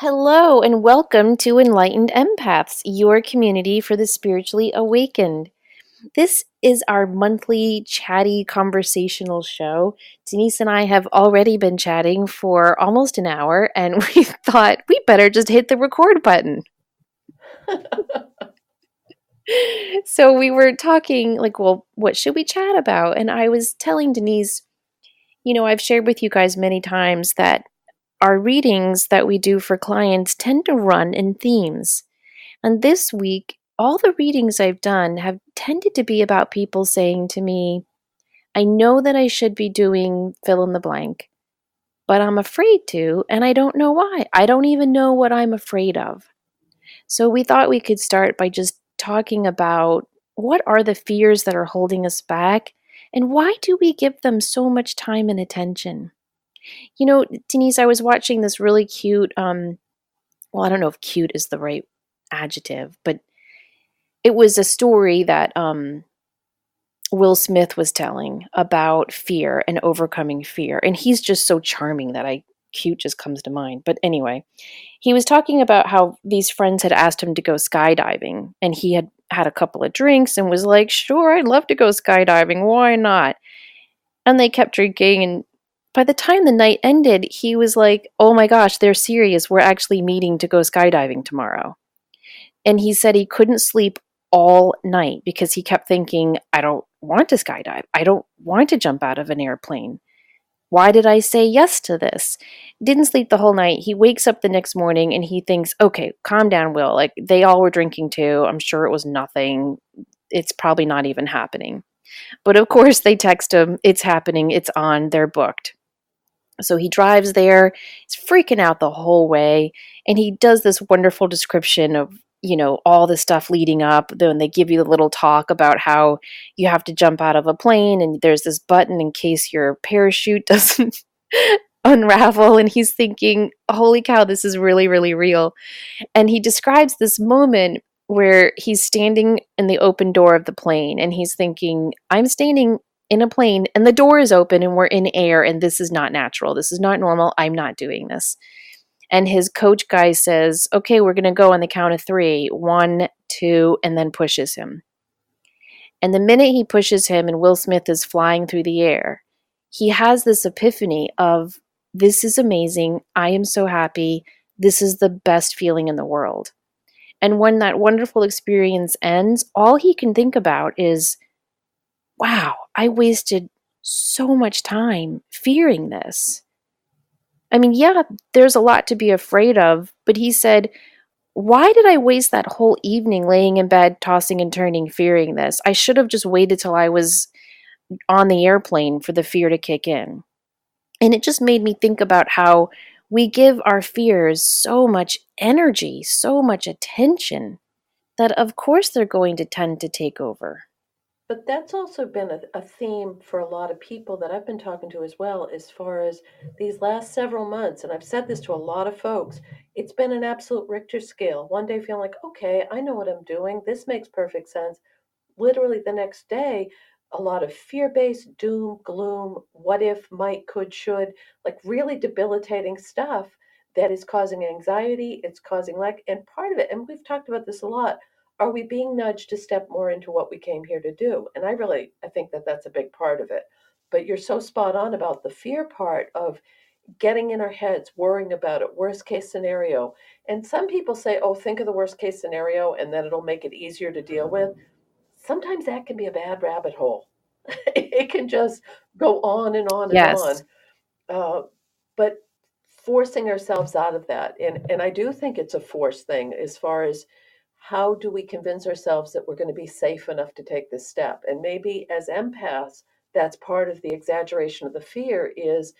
Hello, and welcome to Enlightened Empaths, your community for the spiritually awakened. This is our monthly chatty conversational show. Denise and I have already been chatting for almost an hour, and we thought we better just hit the record button. So we were talking, like, well, what should we chat about? And I was telling Denise, I've shared with you guys many times that our readings that we do for clients tend to run in themes. And this week, all the readings I've done have tended to be about people saying to me, I know that I should be doing fill in the blank, but I'm afraid to, and I don't know why. I don't even know what I'm afraid of. So we thought we could start by just talking about what are the fears that are holding us back, and why do we give them so much time and attention? Denise, I was watching this really cute, well, I don't know if cute is the right adjective, but it was a story that Will Smith was telling about fear and overcoming fear. And he's just so charming that cute just comes to mind. But anyway, he was talking about how these friends had asked him to go skydiving, and he had had a couple of drinks and was like, sure, I'd love to go skydiving. Why not? And they kept drinking. And by the time the night ended, he was like, oh my gosh, they're serious. We're actually meeting to go skydiving tomorrow. And he said he couldn't sleep all night because he kept thinking, I don't want to skydive. I don't want to jump out of an airplane. Why did I say yes to this? Didn't sleep the whole night. He wakes up the next morning and he thinks, okay, calm down, Will. Like, they all were drinking too. I'm sure it was nothing. It's probably not even happening. But of course, they text him, it's happening. It's on. They're booked. So he drives there, he's freaking out the whole way, and he does this wonderful description of, all the stuff leading up. Then they give you the little talk about how you have to jump out of a plane and there's this button in case your parachute doesn't unravel. And he's thinking, holy cow, this is really, really real. And he describes this moment where he's standing in the open door of the plane and he's thinking, I'm standing in a plane and the door is open and we're in air and this is not natural. This is not normal. I'm not doing this. And his coach guy says, okay, we're going to go on the count of three, 1, 2, and then pushes him. And the minute he pushes him and Will Smith is flying through the air, he has this epiphany of, this is amazing. I am so happy. This is the best feeling in the world. And when that wonderful experience ends, all he can think about is, wow, I wasted so much time fearing this. I mean, yeah, there's a lot to be afraid of, but he said, why did I waste that whole evening laying in bed, tossing and turning, fearing this? I should have just waited till I was on the airplane for the fear to kick in. And it just made me think about how we give our fears so much energy, so much attention, that of course they're going to tend to take over. But that's also been a theme for a lot of people that I've been talking to as well, as far as these last several months. And I've said this to a lot of folks. It's been an absolute Richter scale. One day feeling like, okay, I know what I'm doing. This makes perfect sense. Literally the next day, a lot of fear based doom, gloom, what if, might, could, should, like really debilitating stuff that is causing anxiety. It's causing lack. And part of it, and we've talked about this a lot, are we being nudged to step more into what we came here to do? And I think that that's a big part of it. But you're so spot on about the fear part of getting in our heads, worrying about it, worst case scenario. And some people say, oh, think of the worst case scenario and then it'll make it easier to deal with. Sometimes that can be a bad rabbit hole. It can just go on and on and Yes. on. Uh, but forcing ourselves out of that, and I do think it's a force thing as far as how do we convince ourselves that we're going to be safe enough to take this step. And maybe as empaths, that's part of the exaggeration of the fear is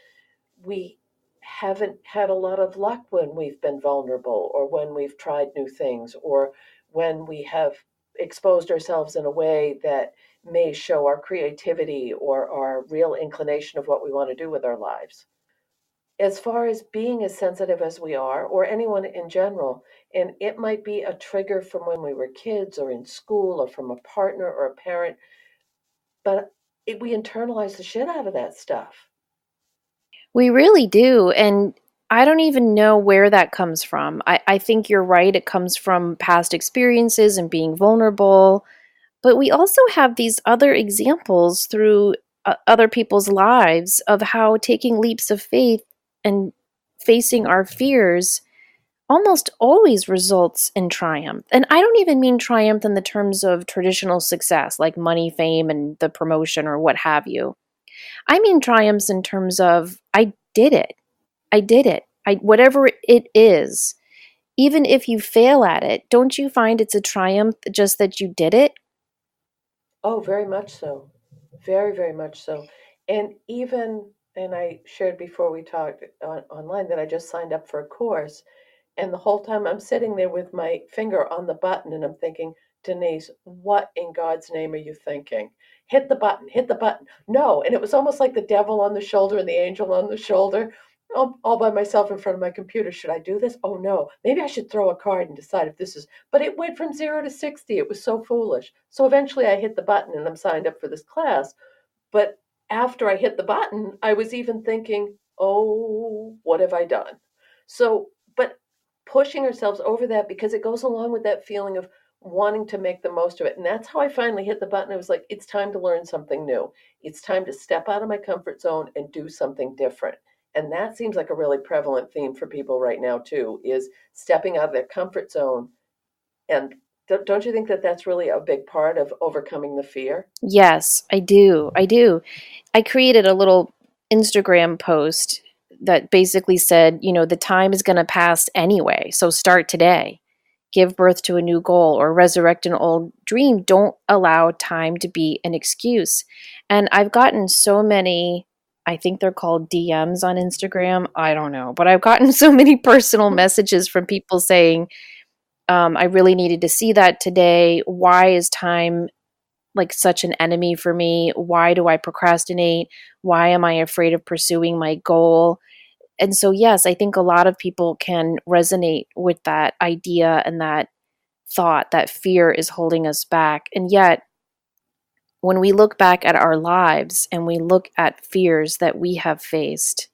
we haven't had a lot of luck when we've been vulnerable or when we've tried new things or when we have exposed ourselves in a way that may show our creativity or our real inclination of what we want to do with our lives. As far as being as sensitive as we are, or anyone in general, and it might be a trigger from when we were kids or in school or from a partner or a parent, but we internalize the shit out of that stuff. We really do. And I don't even know where that comes from. I think you're right. It comes from past experiences and being vulnerable. But we also have these other examples through other people's lives of how taking leaps of faith and facing our fears almost always results in triumph. And I don't even mean triumph in the terms of traditional success, like money, fame, and the promotion or what have you. I mean triumphs in terms of I did it. I did it. Whatever it is, even if you fail at it, don't you find it's a triumph just that you did it? Oh, very much so. Very, very much so. And even, and I shared before we talked online that I just signed up for a course. And the whole time I'm sitting there with my finger on the button and I'm thinking, Denise, what in God's name are you thinking? Hit the button, hit the button. No. And it was almost like the devil on the shoulder and the angel on the shoulder, all by myself in front of my computer. Should I do this? Oh no. Maybe I should throw a card and decide if this is, but it went from 0 to 60. It was so foolish. So eventually I hit the button and I'm signed up for this class. But after I hit the button, I was even thinking, oh, what have I done? So, but pushing ourselves over that because it goes along with that feeling of wanting to make the most of it. And that's how I finally hit the button. It was like, it's time to learn something new. It's time to step out of my comfort zone and do something different. And that seems like a really prevalent theme for people right now, too, is stepping out of their comfort zone. And don't you think that that's really a big part of overcoming the fear? Yes, I do. I do. I created a little Instagram post that basically said, the time is going to pass anyway, so start today. Give birth to a new goal or resurrect an old dream. Don't allow time to be an excuse. And I've gotten so many, I think they're called DMs on Instagram. I don't know, but I've gotten so many personal messages from people saying, I really needed to see that today. Why is time like such an enemy for me? Why do I procrastinate? Why am I afraid of pursuing my goal? And so, yes, I think a lot of people can resonate with that idea and that thought that fear is holding us back. And yet, when we look back at our lives and we look at fears that we have faced,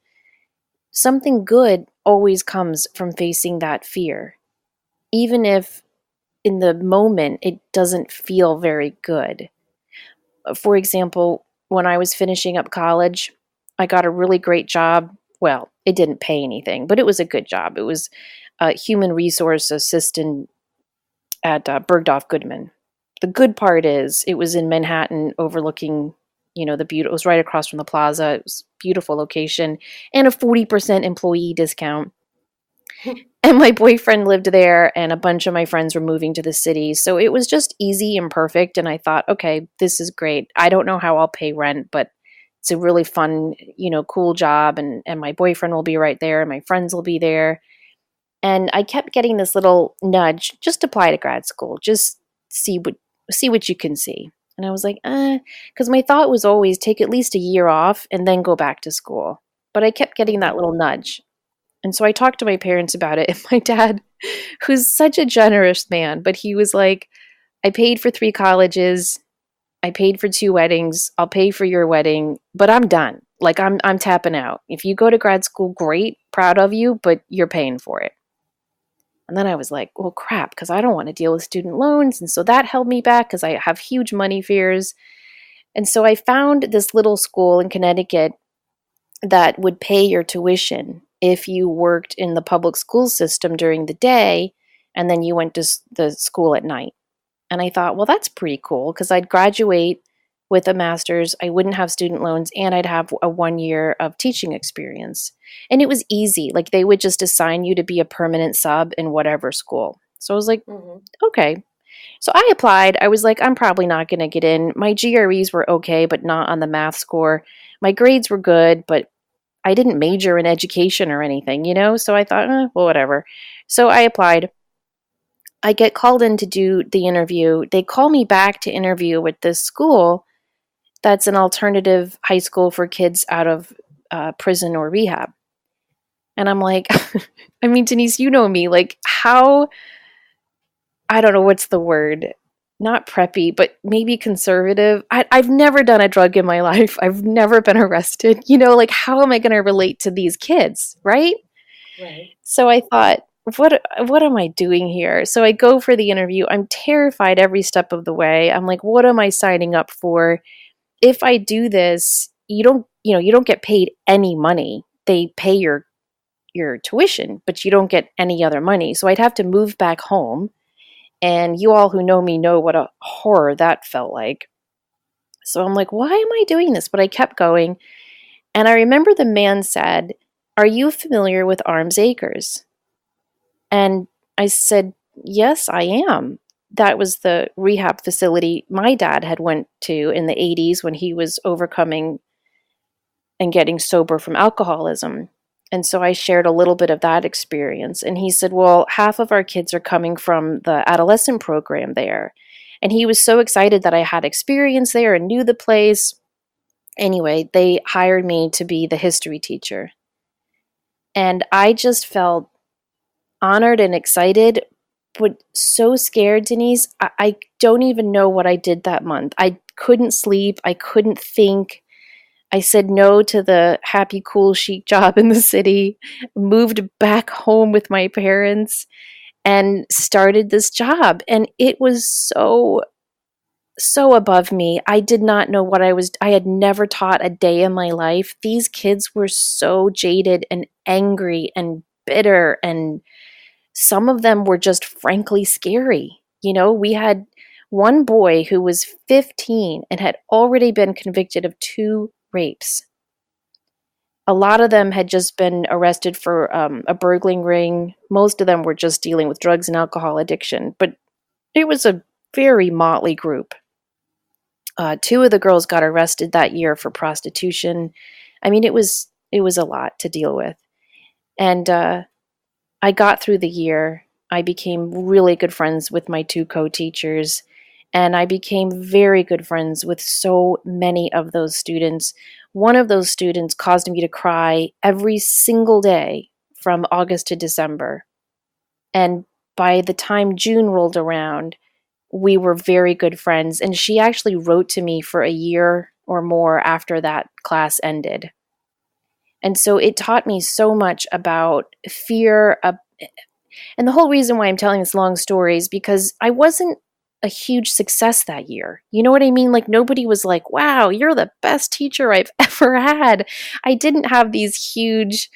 something good always comes from facing that fear, even if in the moment it doesn't feel very good. For example, when I was finishing up college, I got a really great job. Well, it didn't pay anything, but it was a good job. It was a human resource assistant at Bergdorf Goodman. The good part is it was in Manhattan, overlooking, the beautiful. It was right across from the plaza. It was a beautiful location and a 40% employee discount. And my boyfriend lived there, and a bunch of my friends were moving to the city. So it was just easy and perfect. And I thought, okay, this is great. I don't know how I'll pay rent, but it's a really fun, cool job. And my boyfriend will be right there, and my friends will be there. And I kept getting this little nudge, just apply to grad school, just see what you can see. And I was like, because my thought was always take at least a year off and then go back to school. But I kept getting that Mhm. little nudge. And so I talked to my parents about it. And my dad, who's such a generous man, but he was like, I paid for 3 colleges. I paid for 2 weddings. I'll pay for your wedding, but I'm done. Like I'm tapping out. If you go to grad school, great, proud of you, but you're paying for it. And then I was like, well, crap, because I don't want to deal with student loans. And so that held me back because I have huge money fears. And so I found this little school in Connecticut that would pay your tuition if you worked in the public school system during the day and then you went to the school at night. And I thought, well, that's pretty cool because I'd graduate with a master's, I wouldn't have student loans, and I'd have a 1 year of teaching experience. And it was easy. Like they would just assign you to be a permanent sub in whatever school. So I was like, Mhm. okay. So I applied. I was like, I'm probably not going to get in. My GREs were okay, but not on the math score. My grades were good, but I didn't major in education or anything. So I thought, well, whatever. So I applied. I get called in to do the interview. They call me back to interview with this school that's an alternative high school for kids out of prison or rehab. And I'm like, I mean, Denise, you know me. Like, how, I don't know what's the word, not preppy, but maybe conservative. I've never done a drug in my life. I've never been arrested. Like, how am I going to relate to these kids? Right. Right. So I thought, what am I doing here? So I go for the interview. I'm terrified every step of the way. I'm like, what am I signing up for? If I do this, you don't get paid any money. They pay your tuition, but you don't get any other money. So I'd have to move back home. And you all who know me know what a horror that felt like. So I'm like, why am I doing this? But I kept going. And I remember the man said, "Are you familiar with Arms Acres?" And I said, "Yes, I am." That was the rehab facility my dad had went to in the 80s when he was overcoming and getting sober from alcoholism. And so I shared a little bit of that experience. And he said, "Well, half of our kids are coming from the adolescent program there." And he was so excited that I had experience there and knew the place. Anyway, they hired me to be the history teacher. And I just felt honored and excited, but so scared, Denise. I don't even know what I did that month. I couldn't sleep. I couldn't think. I said no to the happy, cool, chic job in the city, moved back home with my parents, and started this job. And it was so above me. I did not know what I had never taught a day in my life. These kids were so jaded and angry and bitter, and some of them were just frankly scary. We had one boy who was 15 and had already been convicted of 2 rapes. A lot of them had just been arrested for a burgling ring. Most of them were just dealing with drugs and alcohol addiction, but it was a very motley group. Two of the girls got arrested that year for prostitution. I mean, it was a lot to deal with, and I got through the year. I became really good friends with my 2 co-teachers, and I became very good friends with so many of those students. One of those students caused me to cry every single day from August to December. And by the time June rolled around, we were very good friends. And she actually wrote to me for a year or more after that class ended. And so it taught me so much about fear, and the whole reason why I'm telling this long story is because I wasn't a huge success that year. You know what I mean? Like, nobody was like, "Wow, you're the best teacher I've ever had." I didn't have these huge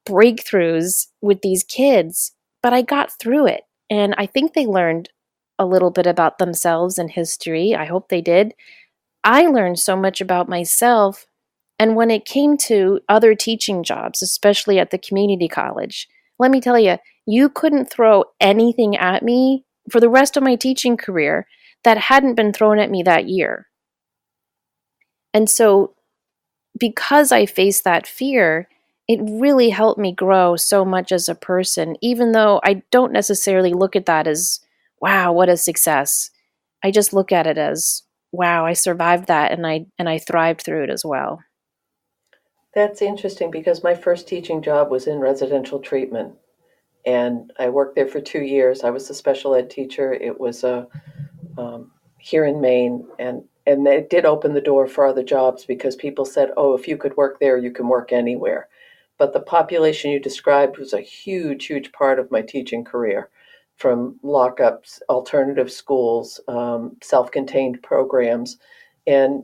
breakthroughs with these kids, but I got through it. And I think they learned a little bit about themselves and history. I hope they did. I learned so much about myself. And when it came to other teaching jobs, especially at the community college, let me tell you, you couldn't throw anything at me for the rest of my teaching career that hadn't been thrown at me that year. And so, because I faced that fear, it really helped me grow so much as a person, even though I don't necessarily look at that as, wow, what a success. I just look at it as, wow, I survived that, and I thrived through it as well. That's interesting because my first teaching job was in residential treatment, and I worked there for 2 years. I was a special ed teacher. It was um, here in Maine, and it did open the door for other jobs because people said, "Oh, if you could work there, you can work anywhere." But the population you described was a huge, huge part of my teaching career, from lockups, alternative schools, self-contained programs, and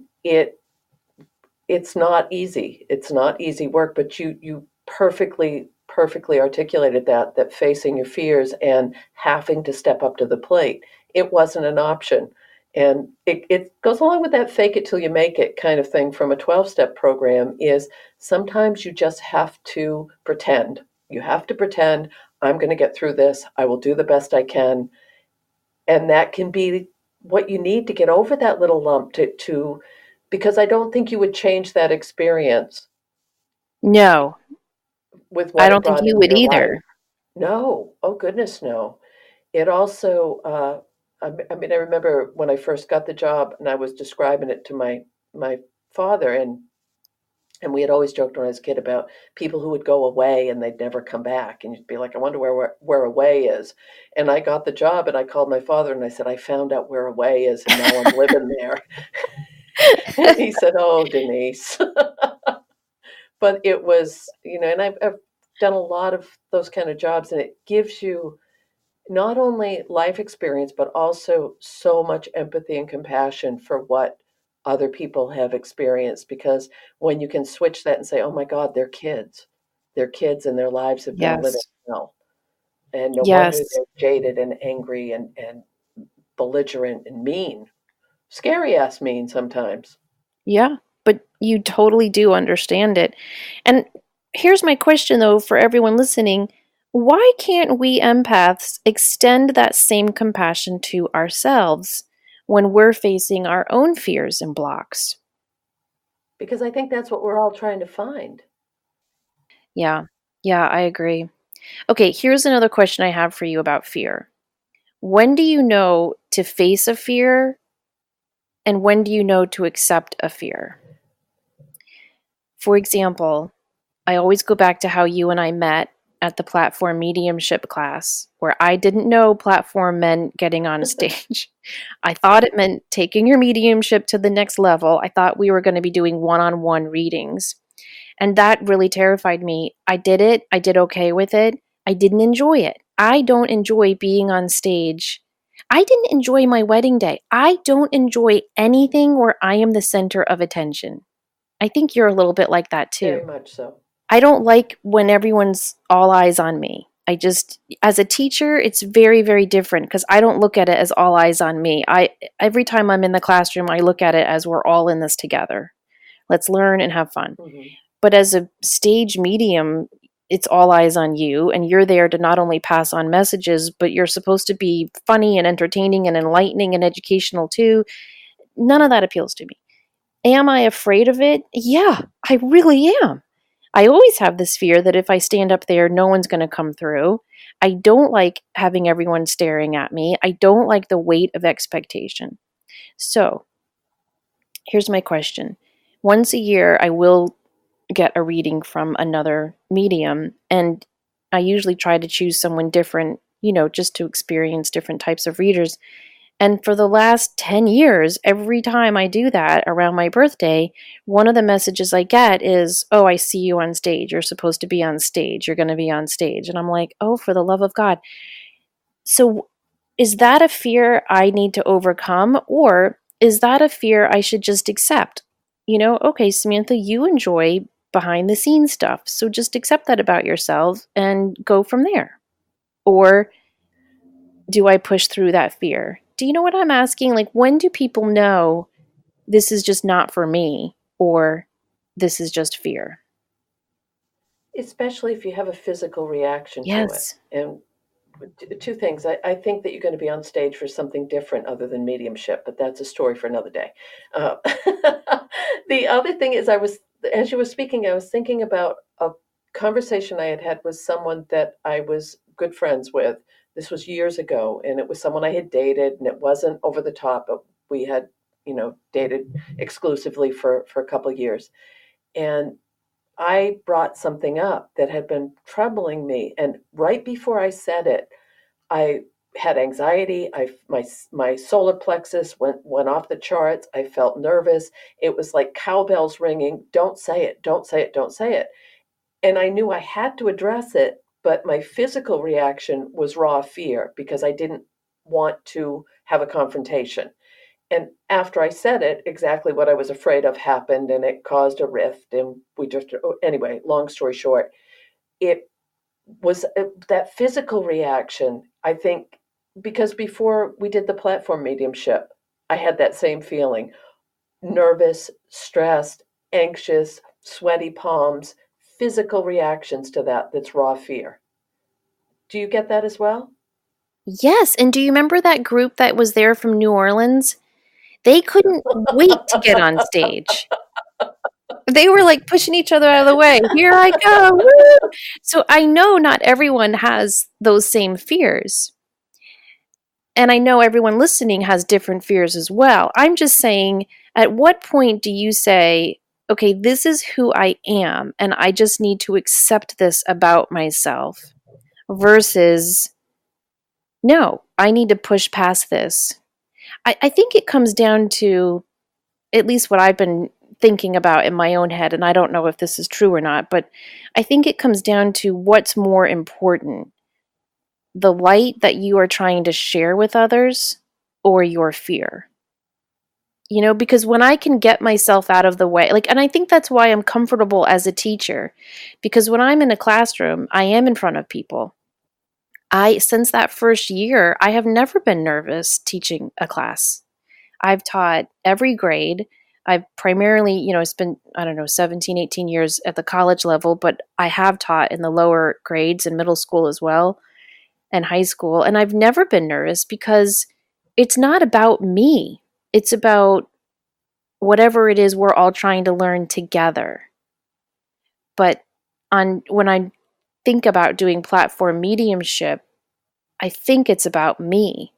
it's not easy. It's not easy work, but you perfectly articulated that facing your fears and having to step up to the plate, it wasn't an option. And it goes along with that fake it till you make it kind of thing from a 12-step program is sometimes you just have to pretend. You have to pretend I'm going to get through this. I will do the best I can. And that can be what you need to get over that little lump to because I don't think you would change that experience No, with I what it don't think brought you into would your life. either. No, oh goodness, no. It also, I mean, I remember when I first got the job and I was describing it to my father, and we had always joked when I was a kid about people who would go away and they'd never come back, and you'd be like, I wonder where away is. And I got the job, and I called my father and I said, I found out where away is, and now I'm living there. And he said, "Oh, Denise." But it was, and I've done a lot of those kind of jobs, and it gives you not only life experience, but also so much empathy and compassion for what other people have experienced. Because when you can switch that and say, oh my God, they're kids and their lives have been living Yes. hell. And no wonder Yes. they're jaded and angry and belligerent and mean. Scary ass mean sometimes. Yeah, but you totally do understand it. And here's my question though for everyone listening. Why can't we empaths extend that same compassion to ourselves when we're facing our own fears and blocks? Because I think that's what we're all trying to find. Yeah. Yeah, I agree. Okay, here's another question I have for you about fear. When do you know to face a fear and when do you know to accept a fear? For example, I always go back to how you and I met at the platform mediumship class, where I didn't know platform meant getting on stage. I thought it meant taking your mediumship to the next level. I thought we were going to be doing one on one readings. And that really terrified me. I did it, I did okay with it. I didn't enjoy it. I don't enjoy being on stage. I didn't enjoy my wedding day. I don't enjoy anything where I am the center of attention. I think you're a little bit like that Very too. much so. I don't like when everyone's all eyes on me. I just as a teacher, it's very very different because I don't look at it as all eyes on me. I every time I'm in the classroom, I look at it as we're all in this together. Let's learn and have fun. Hmm. But as a stage medium, it's all eyes on you and you're there to not only pass on messages, but you're supposed to be funny and entertaining and enlightening and educational too. None of that appeals to me. Am I afraid of it? Yeah, I really am. I always have this fear that if I stand up there, no one's going to come through. I don't like having everyone staring at me. I don't like the weight of expectation. So, here's my question. Once a year, I will get a reading from another medium, and I usually try to choose someone different, just to experience different types of readers. And for the last 10 years, every time I do that around my birthday, one of the messages I get is, oh, I see you on stage. You're supposed to be on stage. You're going to be on stage. And I'm like, oh, for the love of God. So is that a fear I need to overcome? Or is that a fear I should just accept? Okay, Samantha, you enjoy behind the scenes stuff. So just accept that about yourself and go from there. Or do I push through that fear? Do you know what I'm asking? Like, when do people know this is just not for me or this is just fear? Especially if you have a physical reaction to it. Yes. And two things. I think that you're going to be on stage for something different other than mediumship, but that's a story for another day. Uh, the other thing is, as you were speaking, I was thinking about a conversation I had had with someone that I was good friends with. This was years ago, and it was someone I had dated, and it wasn't over the top, but we had, dated exclusively for a couple of years. And I brought something up that had been troubling me, and right before I said it, I had anxiety. My solar plexus went off the charts. I felt nervous. It was like cowbells ringing. Don't say it. Don't say it. Don't say it. And I knew I had to address it, but my physical reaction was raw fear because I didn't want to have a confrontation. And after I said it, exactly what I was afraid of happened, and it caused a rift. And we just, anyway, long story short, it was that physical reaction, I think, because before we did the platform mediumship, I had that same feeling: nervous, stressed, anxious, sweaty palms, physical reactions to that's raw fear. Do you get that as well? Yes. And do you remember that group that was there from New Orleans? They couldn't wait to get on stage. They were like pushing each other out of the way. Here I go. Woo! So I know not everyone has those same fears. And I know everyone listening has different fears as well. I'm just saying, at what point do you say, okay, this is who I am, and I just need to accept this about myself, versus, no, I need to push past this? I think it comes down to, at least what I've been thinking about in my own head, and I don't know if this is true or not, but I think it comes down to what's more important, the light that you are trying to share with others or your fear. Because when I can get myself out of the way, like, and I think that's why I'm comfortable as a teacher, because when I'm in a classroom, I am in front of people. Since that first year, I have never been nervous teaching a class. I've taught every grade. I've primarily, spent, I don't know, 17, 18 years at the college level, but I have taught in the lower grades and middle school as well and high school. And I've never been nervous because it's not about me. It's about whatever it is we're all trying to learn together. But when I think about doing platform mediumship, I think it's about me.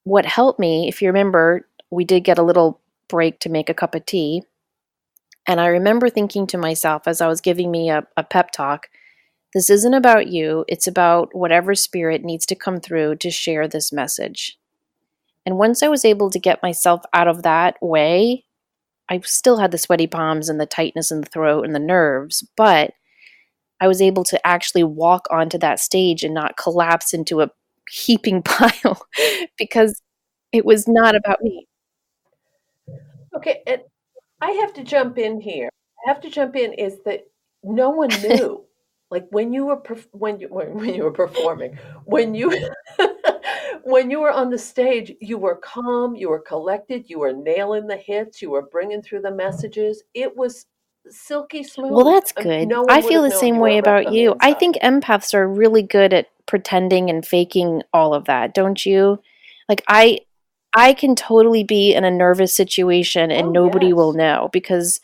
What helped me, if you remember, we did get a little break to make a cup of tea. And I remember thinking to myself as I was giving me a pep talk, this isn't about you. It's about whatever spirit needs to come through to share this message. And once I was able to get myself out of that way, I still had the sweaty palms and the tightness in the throat and the nerves, but I was able to actually walk onto that stage and not collapse into a heaping pile because it was not about me. Okay, and I have to jump in here. I have to jump in is that no one knew. Like when you were when you were performing, when you when you were on the stage, you were calm, you were collected, you were nailing the hits, you were bringing through the messages. It was silky Well, smooth. that's good. No I one would feel have the known same you were way a wreck about on the you. I inside. think empaths are really good at pretending and faking all of that, don't you? Like I can totally be in a nervous situation and Oh, nobody will yes. know because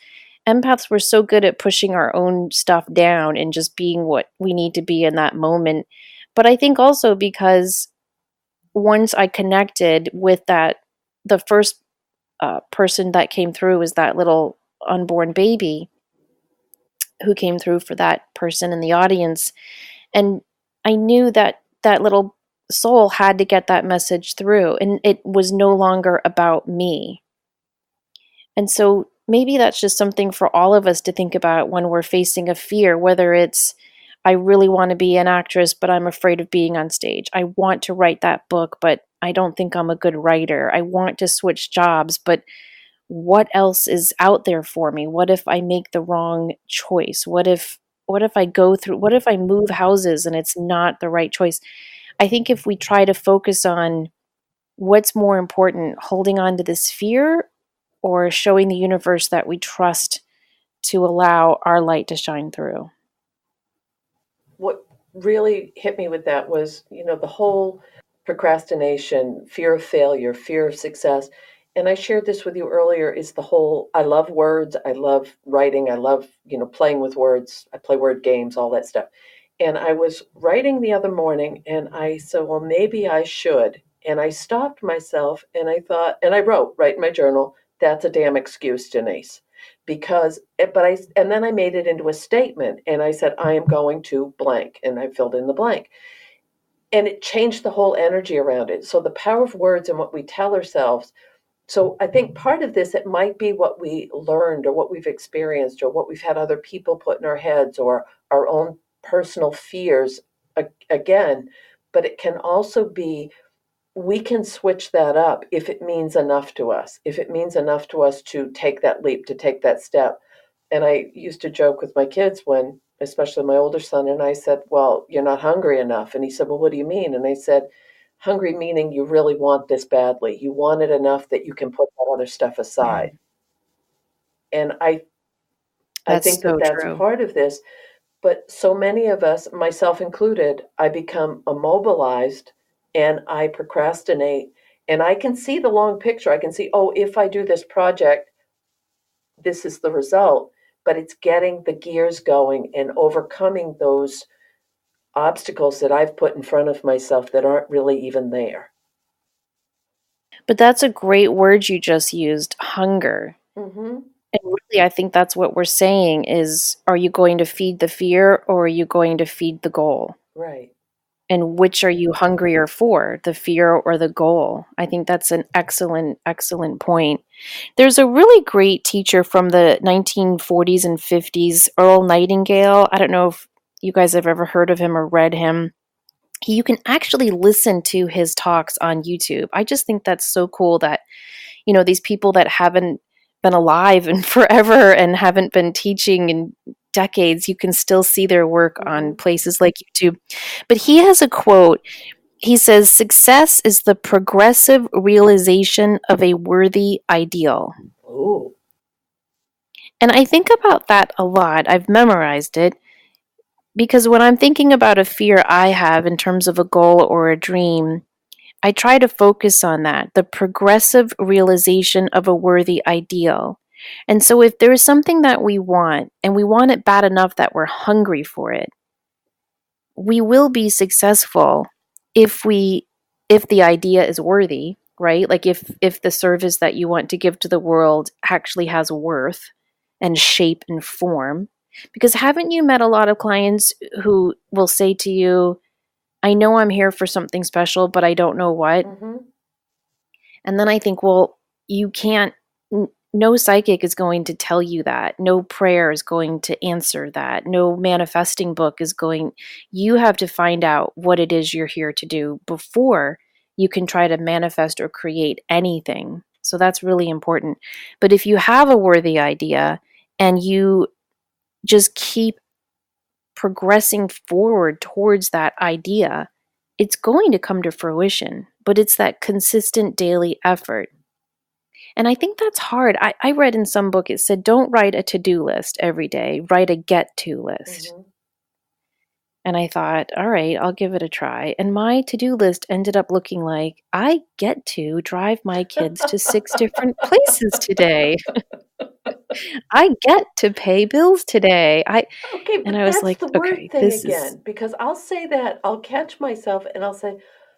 empaths were so good at pushing our own stuff down and just being what we need to be in that moment. But I think also because once I connected with the first person that came through was that little unborn baby who came through for that person in the audience. And I knew that that little soul had to get that message through, and it was no longer about me. And so maybe that's just something for all of us to think about when we're facing a fear, whether it's, I really want to be an actress, but I'm afraid of being on stage. I want to write that book, but I don't think I'm a good writer. I want to switch jobs, but what else is out there for me? What if I make the wrong choice? What if I move houses and it's not the right choice? I think if we try to focus on what's more important, holding on to this fear or showing the universe that we trust to allow our light to shine through. What really hit me with that was, the whole procrastination, fear of failure, fear of success. And I shared this with you earlier is the whole I love words, I love writing, I love, playing with words. I play word games, all that stuff. And I was writing the other morning and I said, well, maybe I should. And I stopped myself and I thought, and I wrote right in my journal, that's a damn excuse, Denise, because and then I made it into a statement and I said I am going to blank and I filled in the blank and it changed the whole energy around it. So the power of words and what we tell ourselves. So I think part of this, it might be what we learned or what we've experienced or what we've had other people put in our heads or our own personal fears again, but it can also be we can switch that up if it means enough to us, if it means enough to us to take that leap, to take that step. And I used to joke with my kids when, especially my older son, and I said, well, you're not hungry enough. And he said, well, what do you mean? And I said, hungry meaning you really want this badly. You want it enough that you can put that other stuff aside. And I That's think that so that's true. part of this. But so many of us, myself included, I become immobilized and I procrastinate. And I can see the long picture. I can see, oh, if I do this project, this is the result. But it's getting the gears going and overcoming those obstacles that I've put in front of myself that aren't really even there. But that's a great word you just used, hunger. Mm-hmm. And really, I think that's what we're saying is, are you going to feed the fear or are you going to feed the goal? Right. And which are you hungrier for, the fear or the goal? I think that's an excellent, excellent point. There's a really great teacher from the 1940s and 50s, Earl Nightingale. I don't know if you guys have ever heard of him or read him. You can actually listen to his talks on YouTube. I just think that's so cool that, these people that haven't been alive in forever and haven't been teaching in decades, you can still see their work on Hmm. places like YouTube. But he has a quote. He says, "Success is the progressive realization of a worthy ideal." Ooh. And I think about that a lot. I've memorized it because when I'm thinking about a fear I have in terms of a goal or a dream, I try to focus on that, the progressive realization of a worthy ideal. And so if there is something that we want and we want it bad enough that we're hungry for it, we will be successful if we if the idea is worthy, right? Like if the service that you want to give to the world actually has worth and shape and form. Because haven't you met a lot of clients who will say to you, "I know I'm here for something special, but I don't know what." Hmm. And then I think, well, you can't, no psychic is going to tell you that. No prayer is going to answer that. No manifesting book is going, you have to find out what it is you're here to do before you can try to manifest or create anything. So that's really important. But if you have a worthy idea and you just keep progressing forward towards that idea, it's going to come to fruition. But it's that consistent daily effort. And I think that's hard. I read in some book it said, don't write a to do list every day, write a get to list. Hmm. And I thought, all right, I'll give it a try. And my to do list ended up looking like, I get to drive my kids to six different places today. I get to pay bills today. Okay, And but I was that's like, the word okay, thing this is, again, because I'll say that, I'll catch myself and I'll say,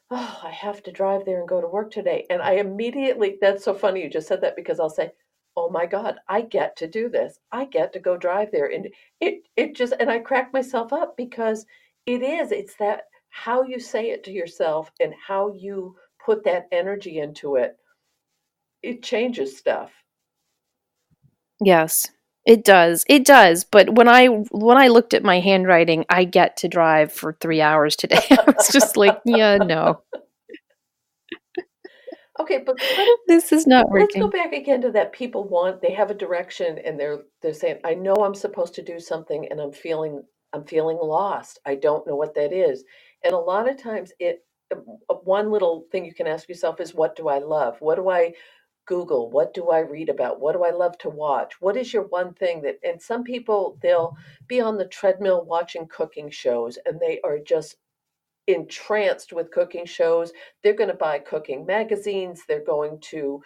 "Oh, I have to drive there and go to work today." And I immediately, that's so funny you just said that because I'll say, "Oh my God, I get to do this. I get to go drive there." And it just, and I crack myself up because it's that how you say it to yourself and how you put that energy into it, it changes stuff. yes. It does. It does. But when I looked at my handwriting, I get to drive for 3 hours today. I was just like, yeah, no, Okay, but this is not let's go working. back again to that people want, they have a direction and they're saying, "I know I'm supposed to do something and I'm feeling lost. I don't know what that is." And a lot of times one little thing you can ask yourself is, what do I love? What do I Google? What do I read about? What do I love to watch? What is your one thing that, and some people, they'll be on the treadmill watching cooking shows and they are just entranced with cooking shows. They're going to buy cooking magazines. They're going to,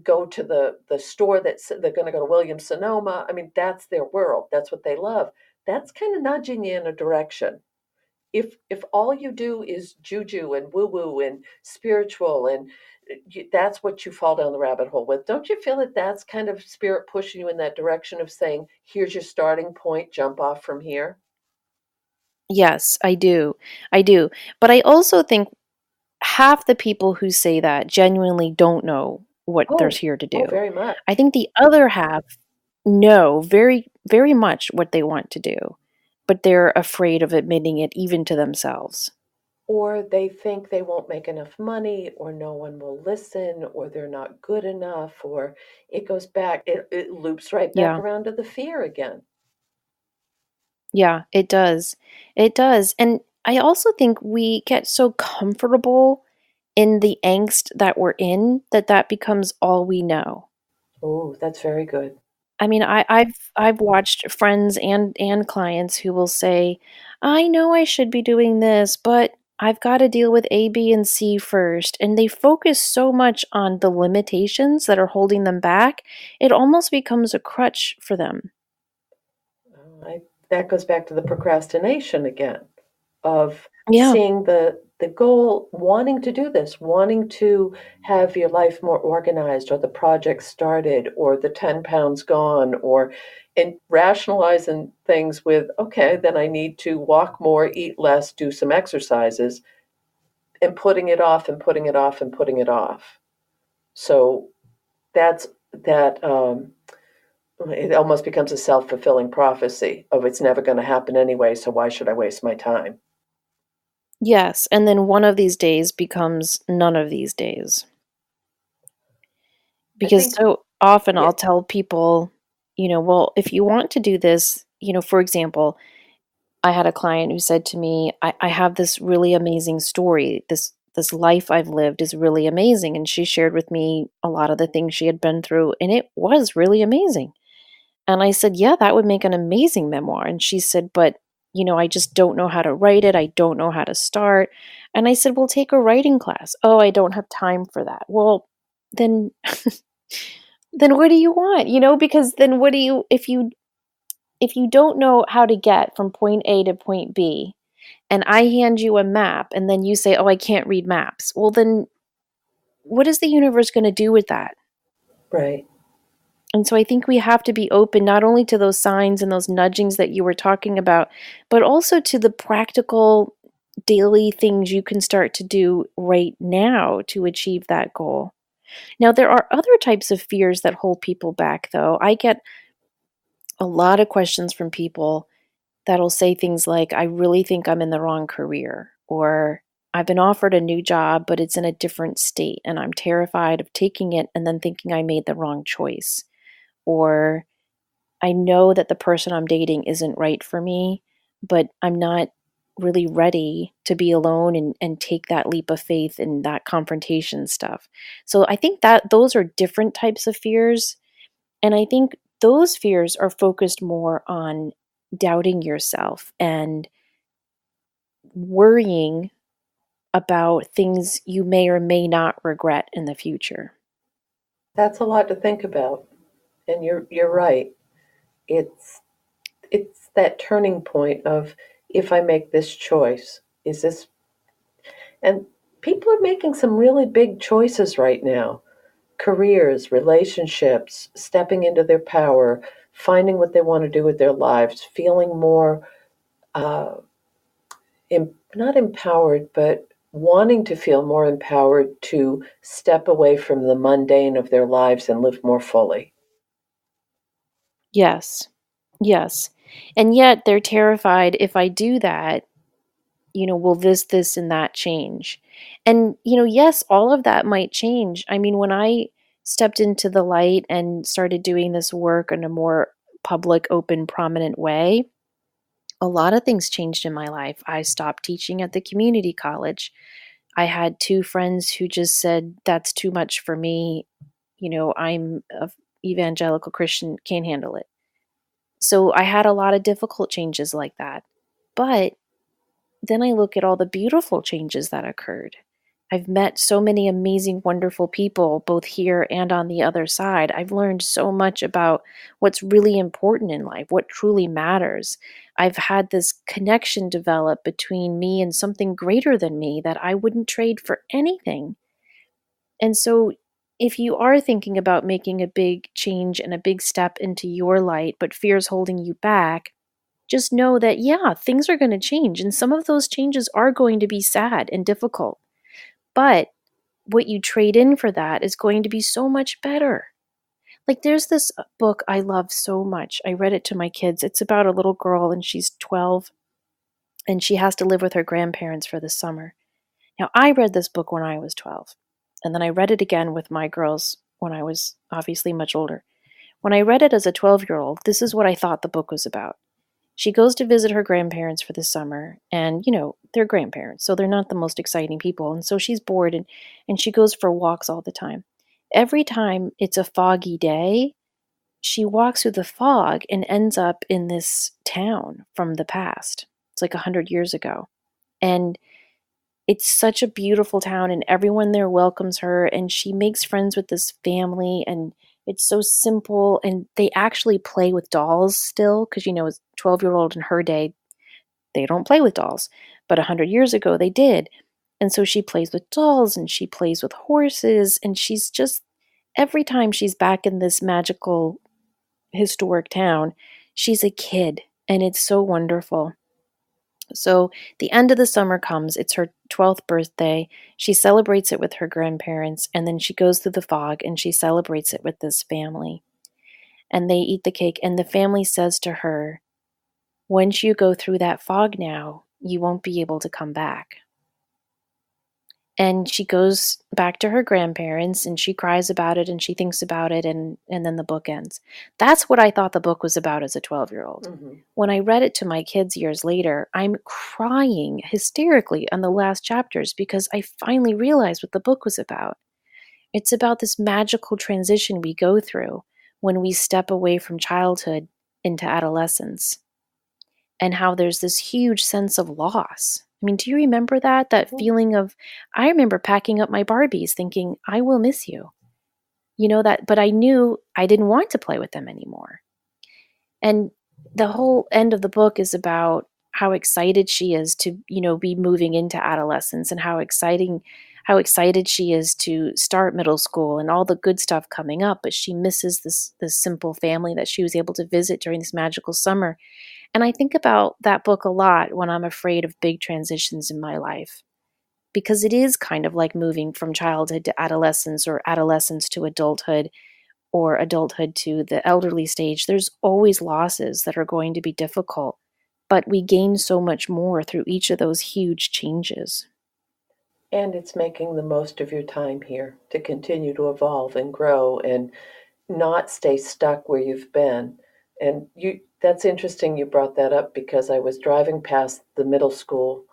go to the store, they're going to go to Williams Sonoma. I mean, that's their world. That's what they love. That's kind of nudging you in a direction. If all you do is juju and woo woo and spiritual, and that's what you fall down the rabbit hole with, don't you feel that that's kind of spirit pushing you in that direction of saying, "Here's your starting point. Jump off from here." Yes, I do. I do. But I also think half the people who say that genuinely don't know what they're Oh, here to oh, do. very much. I think the other half know very, very much what they want to do, but they're afraid of admitting it even to themselves. Or they think they won't make enough money, or no one will listen, or they're not good enough, or it goes back, it loops right back Yeah. around to the fear again. Yeah, it does. It does. And I also think we get so comfortable in the angst that we're in that that becomes all we know. Oh, that's very good. I mean, I've watched friends and clients who will say, "I know I should be doing this, but I've got to deal with A, B, and C first." And they focus so much on the limitations that are holding them back, it almost becomes a crutch for them. That goes back to the procrastination again, of Yeah. seeing the goal, wanting to do this, wanting to have your life more organized, or the project started, or the 10 pounds gone, or and rationalizing things with, okay, then I need to walk more, eat less, do some exercises, and putting it off and putting it off and putting it off. So that's that. It almost becomes a self-fulfilling prophecy of it's never going to happen anyway, so why should I waste my time? Yes, and then one of these days becomes none of these days. I Because think, so often yeah, I'll tell people, well, if you want to do this, for example, I had a client who said to me, I have this really amazing story. This life I've lived is really amazing. And she shared with me a lot of the things she had been through, and it was really amazing. And I said, yeah, that would make an amazing memoir. And she said, but I just don't know how to write it. I don't know how to start. And I said, well, take a writing class. Oh, I don't have time for that. Well, then then what do you want? Because then what do you if you don't know how to get from point A to point B, and I hand you a map and then you say, "Oh, I can't read maps." Well, then what is the universe going to do with that? right. And so I think we have to be open not only to those signs and those nudgings that you were talking about, but also to the practical daily things you can start to do right now to achieve that goal. Now, there are other types of fears that hold people back, though. I get a lot of questions from people that'll say things like, I really think I'm in the wrong career, or I've been offered a new job, but it's in a different state, and I'm terrified of taking it and then thinking I made the wrong choice. Or I know that the person I'm dating isn't right for me, but I'm not really ready to be alone and take that leap of faith and that confrontation stuff. So I think that those are different types of fears. And I think those fears are focused more on doubting yourself and worrying about things you may or may not regret in the future. That's a lot to think about. And you're right. It's it's that turning point of, if I make this choice, is this, and people are making some really big choices right now. Careers, relationships, stepping into their power, finding what they want to do with their lives, feeling more uh, not empowered, but wanting to feel more empowered to step away from the mundane of their lives and live more fully. Yes. Yes. And yet they're terrified if I do that, will this, and that change? And, yes, all of that might change. I mean, when I stepped into the light and started doing this work in a more public, open, prominent way, a lot of things changed in my life. I stopped teaching at the community college. I had two friends who just said, that's too much for me. I'm a evangelical Christian, can't handle it. So I had a lot of difficult changes like that. But then I look at all the beautiful changes that occurred. I've met so many amazing, wonderful people, both here and on the other side. I've learned so much about what's really important in life, what truly matters. I've had this connection develop between me and something greater than me that I wouldn't trade for anything. And so, if you are thinking about making a big change and a big step into your light, but fear's holding you back, just know that, yeah, things are going to change. And some of those changes are going to be sad and difficult. But what you trade in for that is going to be so much better. Like, there's this book I love so much. I read it to my kids. It's about a little girl, and she's 12, and she has to live with her grandparents for the summer. Now, I read this book when I was 12, and then I read it again with my girls when I was obviously much older. When I read it as a 12-year-old, this is what I thought the book was about. She goes to visit her grandparents for the summer, and they're grandparents, so they're not the most exciting people. And so she's bored, and she goes for walks all the time. Every time it's a foggy day, she walks through the fog and ends up in this town from the past. It's like 100 years ago. And it's such a beautiful town, and everyone there welcomes her, and she makes friends with this family, and it's so simple. And they actually play with dolls still, because as 12-year-old in her day, they don't play with dolls. But 100 years ago, they did. And so she plays with dolls and she plays with horses, and she's just, every time she's back in this magical historic town, she's a kid, and it's so wonderful. So the end of the summer comes. It's her 12th birthday. She celebrates it with her grandparents, and then she goes through the fog and she celebrates it with this family. And they eat the cake, and the family says to her, once you go through that fog now, you won't be able to come back. And she goes back to her grandparents and she cries about it and she thinks about it, and then the book ends. That's what I thought the book was about as a 12-year-old. Hmm. When I read it to my kids years later, I'm crying hysterically on the last chapters because I finally realized what the book was about. It's about this magical transition we go through when we step away from childhood into adolescence, and how there's this huge sense of loss. I mean, do you remember that? That feeling of, I remember packing up my Barbies thinking, I will miss you. You know that, but I knew I didn't want to play with them anymore. And the whole end of the book is about how excited she is to, be moving into adolescence, and how excited she is to start middle school and all the good stuff coming up, but she misses this simple family that she was able to visit during this magical summer. And I think about that book a lot when I'm afraid of big transitions in my life, because it is kind of like moving from childhood to adolescence, or adolescence to adulthood, or adulthood to the elderly stage. There's always losses that are going to be difficult, but we gain so much more through each of those huge changes. And it's making the most of your time here to continue to evolve and grow and not stay stuck where you've been. And that's interesting you brought that up because I was driving past the middle school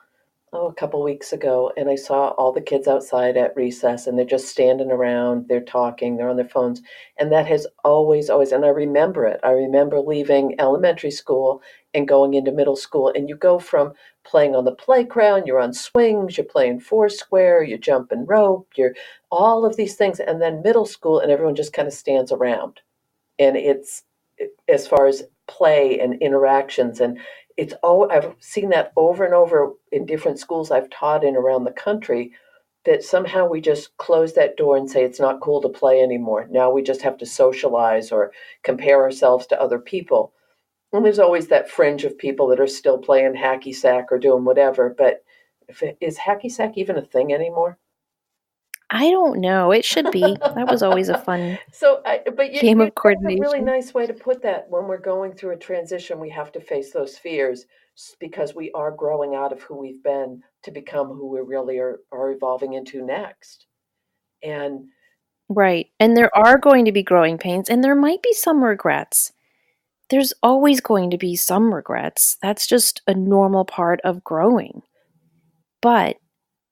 a couple weeks ago, and I saw all the kids outside at recess, and they're just standing around, they're talking, they're on their phones. And that has always, and I remember it. I remember leaving elementary school and going into middle school, and you go from playing on the playground, you're on swings, you're playing foursquare, you're jumping rope, you're all of these things, and then middle school, and everyone just kind of stands around. And it's as far as play and interactions, and I've seen that over and over in different schools I've taught in around the country, that somehow we just close that door and say it's not cool to play anymore. Now we just have to socialize or compare ourselves to other people. And there's always that fringe of people that are still playing hacky sack or doing whatever, but is hacky sack even a thing anymore? I don't know. It should be. That was always a fun But game of that's a really coordination. nice way to put that. When we're going through a transition, we have to face those fears because we are growing out of who we've been to become who we really are evolving into next. And Right. And there are going to be growing pains, and there might be some regrets. There's always going to be some regrets. That's just a normal part of growing. But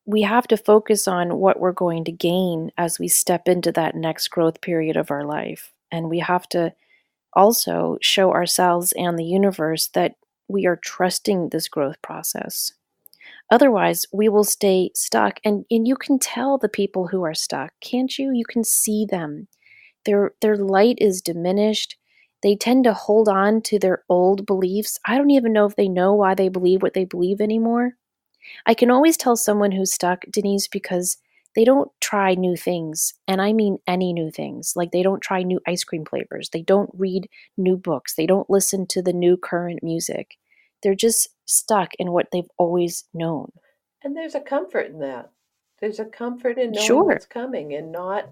we have to focus on what we're going to gain as we step into that next growth period of our life. And we have to also show ourselves and the universe that we are trusting this growth process. Otherwise, we will stay stuck. And you can tell the people who are stuck, can't you? You can see them. Their light is diminished. They tend to hold on to their old beliefs. I don't even know if they know why they believe what they believe anymore. I can always tell someone who's stuck, Denise, because they don't try new things. And I mean any new things. Like they don't try new ice cream flavors. They don't read new books. They don't listen to the new current music. They're just stuck in what they've always known. there's a comfort in that. There's a comfort in knowing Sure. what's coming and not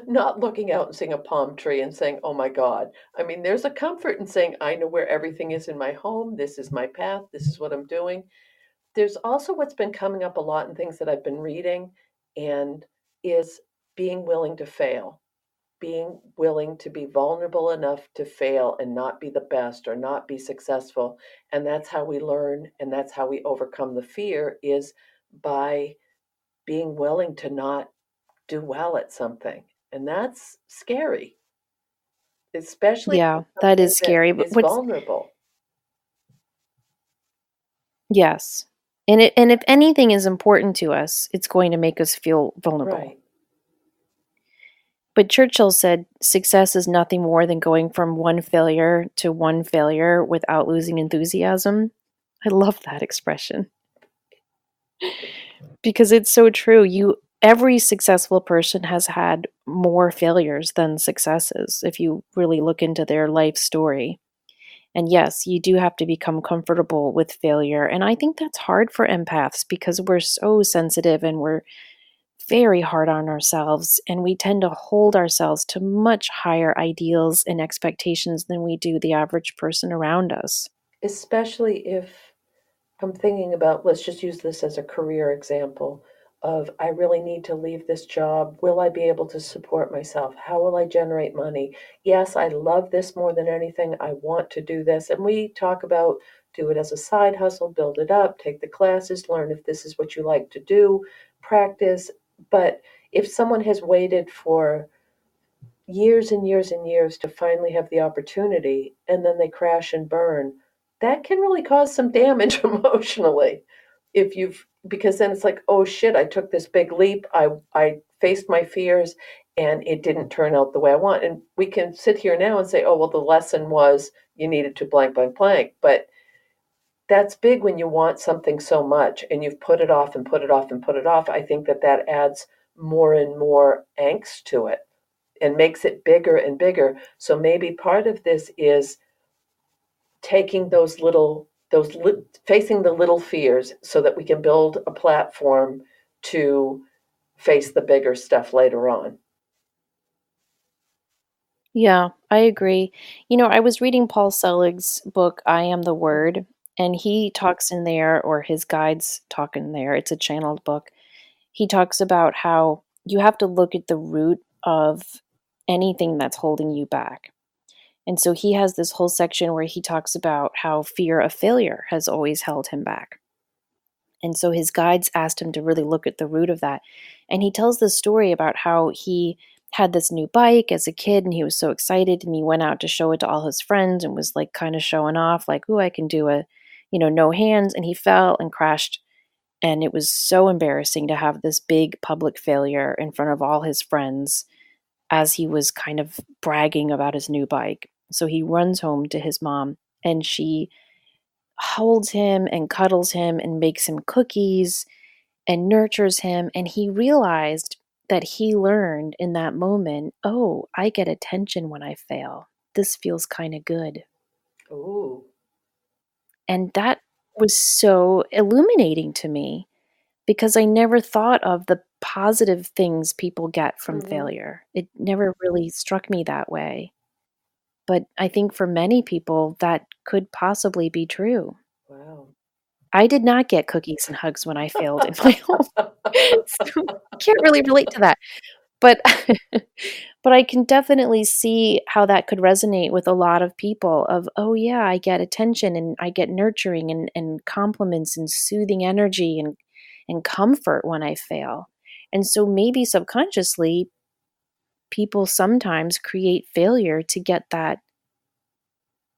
not looking out and seeing a palm tree and saying, "Oh my God." I mean, there's a comfort in saying, "I know where everything is in my home. This is my path. This is what I'm doing." There's also what's been coming up a lot in things that I've been reading, and is being willing to fail, being willing to be vulnerable enough to fail and not be the best or not be successful. And that's how we learn, and that's how we overcome the fear, is by being willing to not do well at something. And that's scary, especially if Yeah, it's that something is that scary. But is what's, vulnerable. yes. And if anything is important to us, it's going to make us feel vulnerable. Right. But Churchill said success is nothing more than going from one failure to one failure without losing enthusiasm. I love that expression. Because it's so true. Every successful person has had more failures than successes if you really look into their life story. And yes, you do have to become comfortable with failure. And I think that's hard for empaths because we're so sensitive and we're very hard on ourselves. And we tend to hold ourselves to much higher ideals and expectations than we do the average person around us. Especially if I'm thinking about, let's just use this as a career example of I really need to leave this job. Will I be able to support myself? How will I generate money? Yes, I love this more than anything. I want to do this. And we talk about do it as a side hustle, build it up, take the classes, learn if this is what you like to do, practice. But if someone has waited for years and years and years to finally have the opportunity and then they crash and burn, that can really cause some damage emotionally. If you've Because then it's like, oh shit, I took this big leap. I faced my fears and it didn't turn out the way I want. And we can sit here now and say, oh well, the lesson was you needed to blank blank blank. But that's big when you want something so much and you've put it off and put it off and put it off. I think that that adds more and more angst to it and makes it bigger and bigger. So maybe part of this is taking facing the little fears so that we can build a platform to face the bigger stuff later on. Yeah, I agree. I was reading Paul Selig's book, I Am the Word, and he talks in there, or his guides talk in there. It's a channeled book. He talks about how you have to look at the root of anything that's holding you back. And so he has this whole section where he talks about how fear of failure has always held him back. And so his guides asked him to really look at the root of that. And he tells this story about how he had this new bike as a kid and he was so excited and he went out to show it to all his friends and was like kind of showing off, like, oh, I can do no hands. And he fell and crashed. And it was so embarrassing to have this big public failure in front of all his friends as he was kind of bragging about his new bike. So he runs home to his mom and she holds him and cuddles him and makes him cookies and nurtures him. And he realized that he learned in that moment, oh, I get attention when I fail. This feels kind of good. Ooh. And that was so illuminating to me because I never thought of the positive things people get from Mm-hmm. failure. It never really struck me that way. But I think for many people, that could possibly be true. Wow. I did not get cookies and hugs when I failed in my home. So I can't really relate to that. But but I can definitely see how that could resonate with a lot of people of, "Oh, yeah, I get attention and I get nurturing and compliments and soothing energy and comfort when I fail." And so maybe subconsciously, people sometimes create failure to get that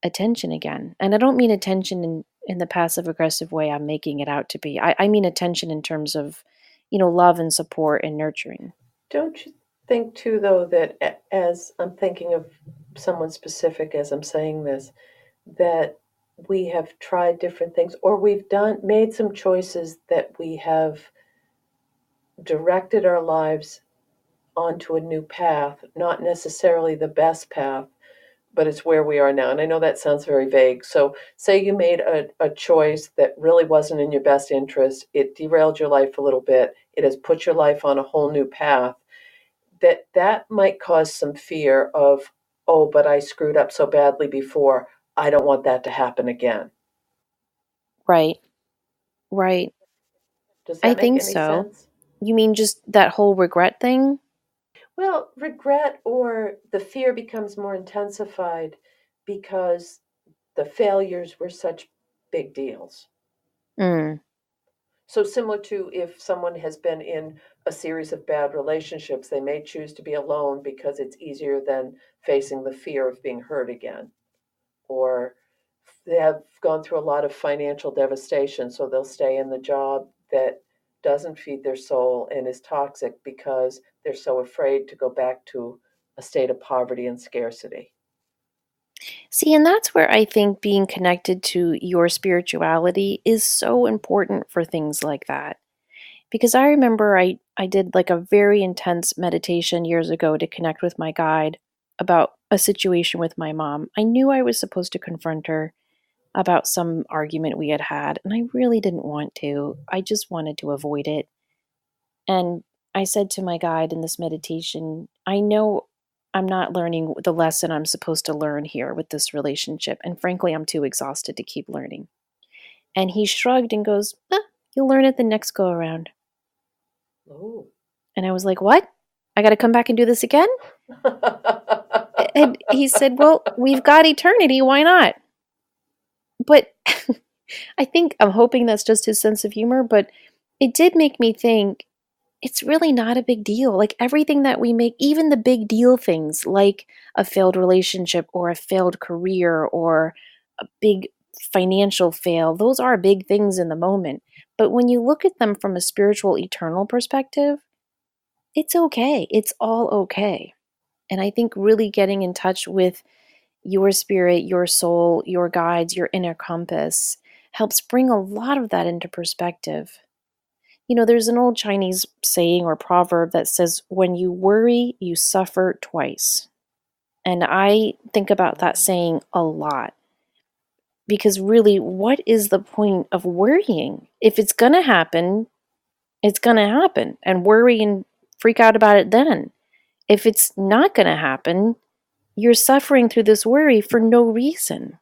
attention again. And I don't mean attention in the passive aggressive way I'm making it out to be. I mean attention in terms of, love and support and nurturing. Don't you think too, though, that as I'm thinking of someone specific as I'm saying this, that we have tried different things or we've done made some choices that we have directed our lives onto a new path, not necessarily the best path, but it's where we are now. And I know that sounds very vague. So, say you made a choice that really wasn't in your best interest, it derailed your life a little bit, it has put your life on a whole new path. That might cause some fear of, oh, but I screwed up so badly before. I don't want that to happen again. Right. Right. Does I that make think any so. sense? You mean just that whole regret thing? Well, regret or the fear becomes more intensified because the failures were such big deals. Mm, So, similar to if someone has been in a series of bad relationships, they may choose to be alone because it's easier than facing the fear of being hurt again. Or they have gone through a lot of financial devastation, so they'll stay in the job that doesn't feed their soul and is toxic because they're so afraid to go back to a state of poverty and scarcity. See, and that's where I think being connected to your spirituality is so important for things like that. Because I remember I did like a very intense meditation years ago to connect with my guide about a situation with my mom. I knew I was supposed to confront her about some argument we had had, and I really didn't want to. I just wanted to avoid it. And I said to my guide in this meditation, I know I'm not learning the lesson I'm supposed to learn here with this relationship, and frankly, I'm too exhausted to keep learning. And he shrugged and goes, you'll learn it the next go around. Oh. And I was like, what? I got to come back and do this again? And he said, well, we've got eternity. Why not? But I'm hoping that's just his sense of humor, but it did make me think it's really not a big deal. Like everything that we make, even the big deal things like a failed relationship or a failed career or a big financial fail, those are big things in the moment. But when you look at them from a spiritual, eternal perspective, it's okay. It's all okay. And I think really getting in touch with your spirit, your soul, your guides, your inner compass helps bring a lot of that into perspective. You know, there's an old Chinese saying or proverb that says, when you worry, you suffer twice. And I think about that saying a lot because really, what is the point of worrying? If it's going to happen, it's going to happen. And worry and freak out about it then. If it's not going to happen, you're suffering through this worry for no reason.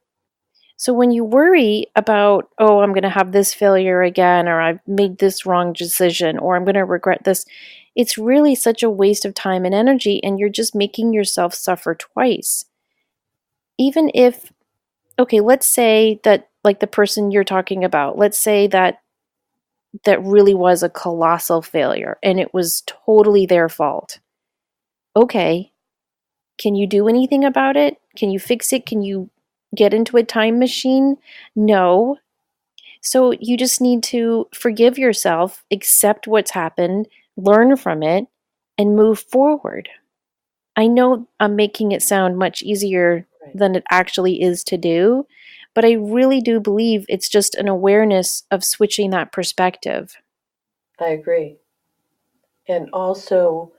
So when you worry about, oh, I'm going to have this failure again, or I've made this wrong decision, or I'm going to regret this, it's really such a waste of time and energy, and you're just making yourself suffer twice. Even if, okay, let's say that, like the person you're talking about, let's say that really was a colossal failure and it was totally their fault. Okay, can you do anything about it? Can you fix it? Can you get into a time machine? No. So you just need to forgive yourself, accept what's happened, learn from it, and move forward. I know I'm making it sound much easier Right. than it actually is to do, but I really do believe it's just an awareness of switching that perspective. I agree. And also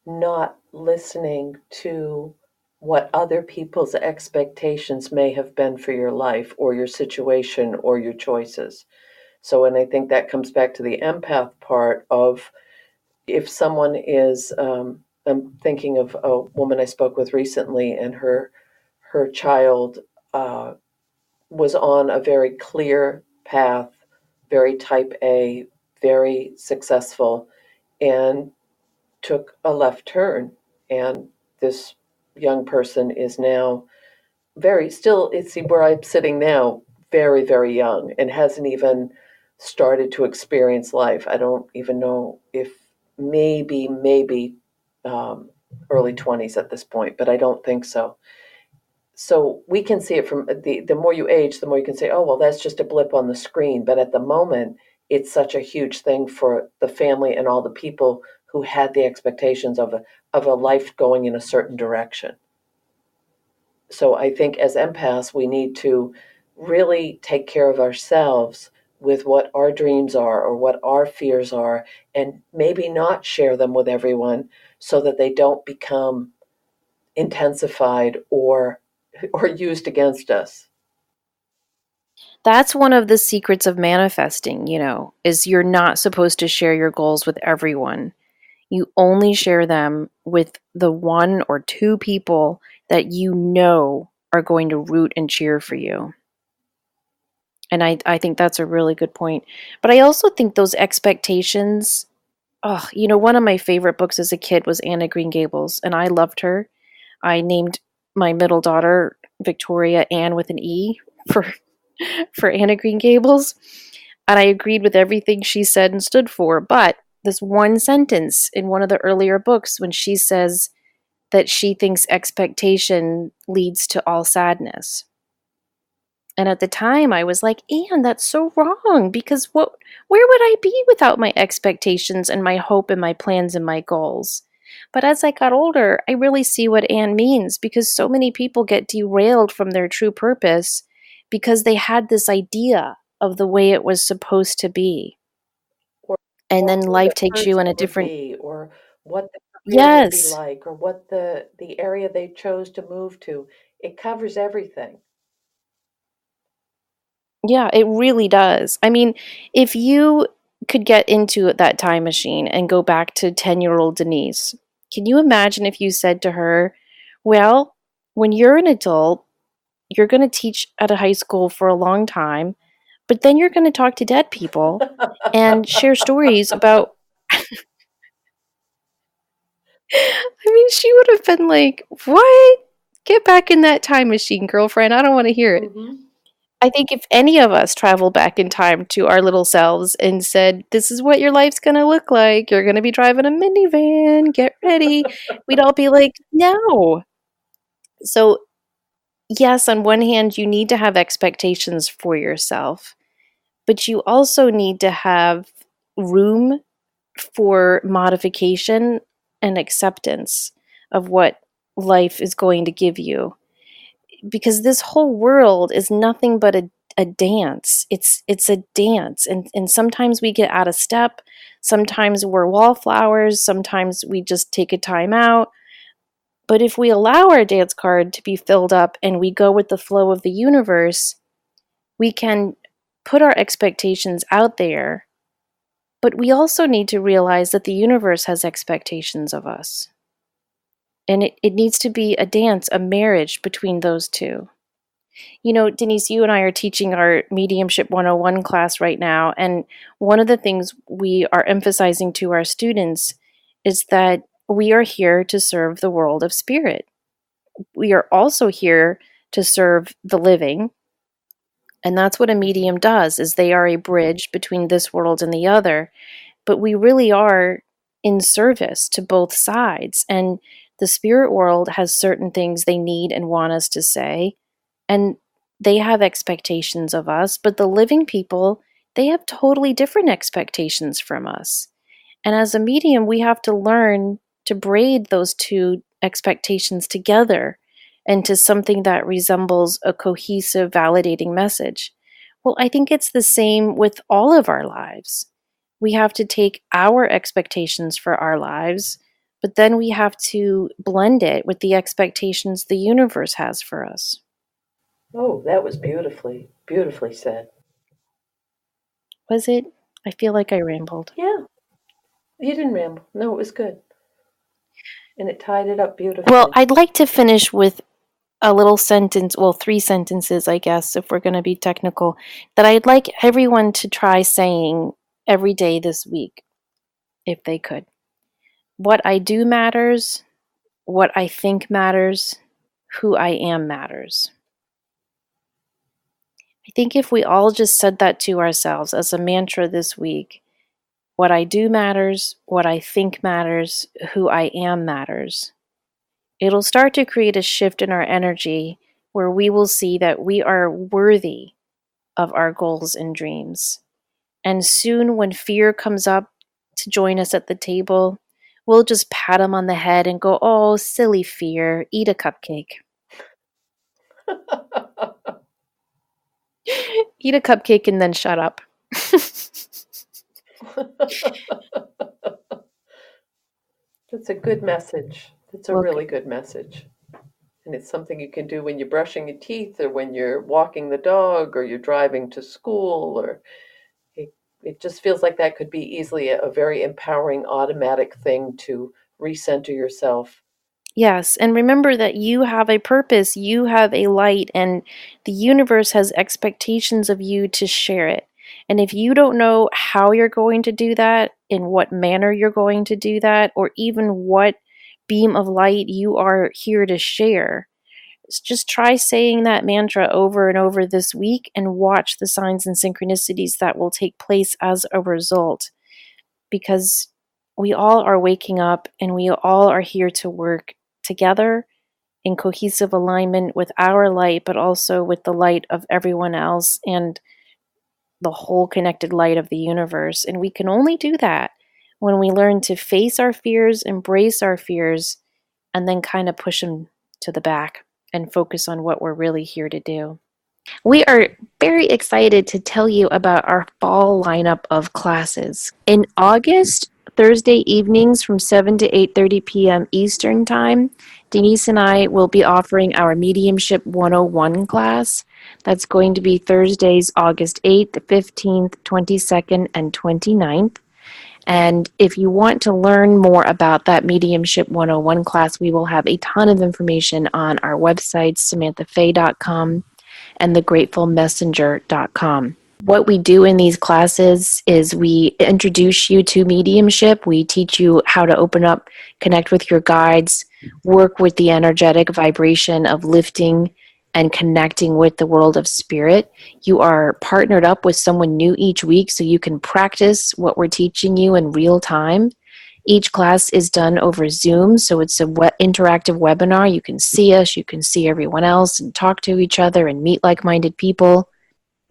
not listening to what other people's expectations may have been for your life or your situation or your choices. So, and I think that comes back to the empath part of if someone is, I'm thinking of a woman I spoke with recently, and her child uh, was on a very clear path, very type A, very successful, and took a left turn. And this young person is now very, still, it's where I'm sitting now, very, very young, and hasn't even started to experience life. I don't even know if maybe um, early 20s at this point, but I don't think so. So we can see it from the more you age, the more you can say, oh, well, that's just a blip on the screen. But at the moment, it's such a huge thing for the family and all the people who had the expectations of a life going in a certain direction. So I think as empaths, we need to really take care of ourselves with what our dreams are or what our fears are, and maybe not share them with everyone so that they don't become intensified or used against us. That's one of the secrets of manifesting, is you're not supposed to share your goals with everyone. You only share them with the one or two people that you know are going to root and cheer for you. And I think that's a really good point. But I also think those expectations, one of my favorite books as a kid was Anna Green Gables, and I loved her. I named my middle daughter Victoria Ann with an E for for Anna Green Gables. And I agreed with everything she said and stood for. But this one sentence in one of the earlier books when she says that she thinks expectation leads to all sadness. And at the time I was like, Anne, that's so wrong because where would I be without my expectations and my hope and my plans and my goals? But as I got older, I really see what Anne means because so many people get derailed from their true purpose because they had this idea of the way it was supposed to be. And or then who the life takes you in a person would different. be, or what the career would be Yes. like, or what the area they chose to move to. It covers everything. Yeah, it really does. I mean, if you could get into that time machine and go back to 10-year-old Denise, can you imagine if you said to her, well, when you're an adult, you're going to teach at a high school for a long time, but then you're going to talk to dead people and share stories about. I mean, she would have been like, what? Get back in that time machine, girlfriend. I don't want to hear it. Hmm. I think if any of us traveled back in time to our little selves and said, this is what your life's going to look like, you're going to be driving a minivan, get ready, we'd all be like, no. So, yes, on one hand, you need to have expectations for yourself, but you also need to have room for modification and acceptance of what life is going to give you, because this whole world is nothing but a dance. It's a dance, and sometimes we get out of step, sometimes we're wallflowers, sometimes we just take a time out. But if we allow our dance card to be filled up and we go with the flow of the universe, we can put our expectations out there, but we also need to realize that the universe has expectations of us. And it needs to be a dance, a marriage between those two. You know, Denise, you and I are teaching our Mediumship 101 class right now. And one of the things we are emphasizing to our students is that we are here to serve the world of spirit. We are also here to serve the living. And that's what a medium does, is they are a bridge between this world and the other. But we really are in service to both sides. And the spirit world has certain things they need and want us to say, and they have expectations of us, but the living people, they have totally different expectations from us. And as a medium, we have to learn to braid those two expectations together into something that resembles a cohesive, validating message. Well, I think it's the same with all of our lives. We have to take our expectations for our lives, but then we have to blend it with the expectations the universe has for us. Oh, that was beautifully said. Was it? I feel like I rambled. Yeah, you didn't ramble. No, it was good. And it tied it up Well, beautifully. I'd like to finish with a little sentence, well, three sentences, I guess, if we're going to be technical, that I'd like everyone to try saying every day this week, if they could. What I do matters, what I think matters, who I am matters. I think if we all just said that to ourselves as a mantra this week, what I do matters, what I think matters, who I am matters, it'll start to create a shift in our energy where we will see that we are worthy of our goals and dreams. And soon, when fear comes up to join us at the table, we'll just pat him on the head and go, oh, silly fear, eat a cupcake. Eat a cupcake and then shut up. That's a good message. That's a Well, really good message. And it's something you can do when you're brushing your teeth or when you're walking the dog or you're driving to school, or it just feels like that could be easily a very empowering automatic thing to recenter yourself. yes, and remember that you have a purpose, you have a light, and the universe has expectations of you to share it. And if you don't know how you're going to do that, in what manner you're going to do that, or even what beam of light you are here to share, just try saying that mantra over and over this week and watch the signs and synchronicities that will take place as a result. Because we all are waking up and we all are here to work together in cohesive alignment with our light, but also with the light of everyone else and the whole connected light of the universe. And we can only do that when we learn to face our fears, embrace our fears, and then kind of push them to the back and focus on what we're really here to do. We are very excited to tell you about our fall lineup of classes. In August, Thursday evenings from 7 to 8:30 p.m. Eastern Time, Denise and I will be offering our Mediumship 101 class. That's going to be Thursdays, August 8th, 15th, 22nd, and 29th. And if you want to learn more about that Mediumship 101 class, we will have a ton of information on our website, samanthafay.com and thegratefulmessenger.com. What we do in these classes is we introduce you to mediumship. We teach you how to open up, connect with your guides, work with the energetic vibration of lifting and connecting with the world of spirit. You are partnered up with someone new each week so you can practice what we're teaching you in real time. Each class is done over Zoom, so it's a interactive webinar. You can see us, you can see everyone else, and talk to each other and meet like-minded people.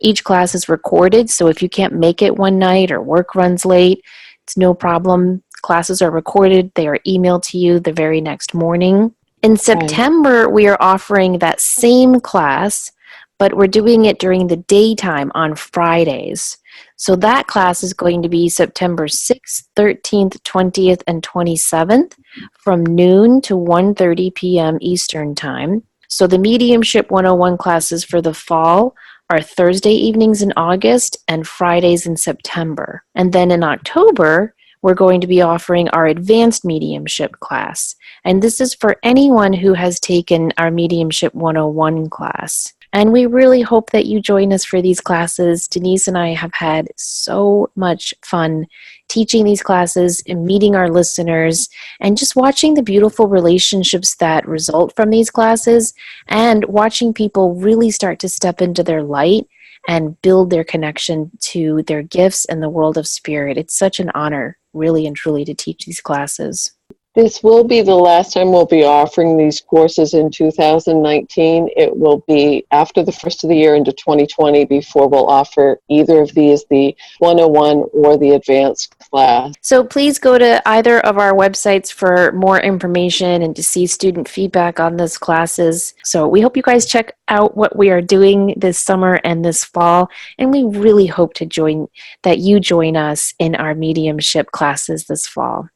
Each class is recorded, so if you can't make it one night or work runs late, it's no problem. Classes are recorded, they are emailed to you the very next morning. In Right. September, we are offering that same class, but we're doing it during the daytime on Fridays. So that class is going to be September 6th, 13th, 20th, and 27th from noon to 1:30 p.m. Eastern Time. So the Mediumship 101 classes for the fall are Thursday evenings in August and Fridays in September. And then in October, we're going to be offering our Advanced Mediumship class. And this is for anyone who has taken our Mediumship 101 class. And we really hope that you join us for these classes. Denise and I have had so much fun teaching these classes and meeting our listeners and just watching the beautiful relationships that result from these classes and watching people really start to step into their light and build their connection to their gifts and the world of spirit. It's such an honor, really and truly, to teach these classes. This will be the last time we'll be offering these courses in 2019. It will be after the first of the year into 2020 before we'll offer either of these, the 101 or the advanced class. So please go to either of our websites for more information and to see student feedback on those classes. So we hope you guys check out what we are doing this summer and this fall, and we really hope to that you join us in our mediumship classes this fall.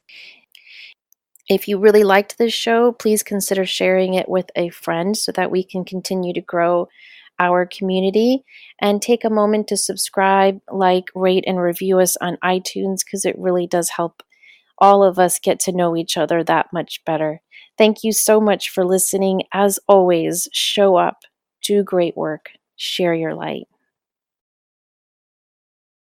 If you really liked this show, please consider sharing it with a friend so that we can continue to grow our community. And take a moment to subscribe, like, rate, and review us on iTunes because it really does help all of us get to know each other that much better. Thank you so much for listening. As always, show up, do great work, share your light.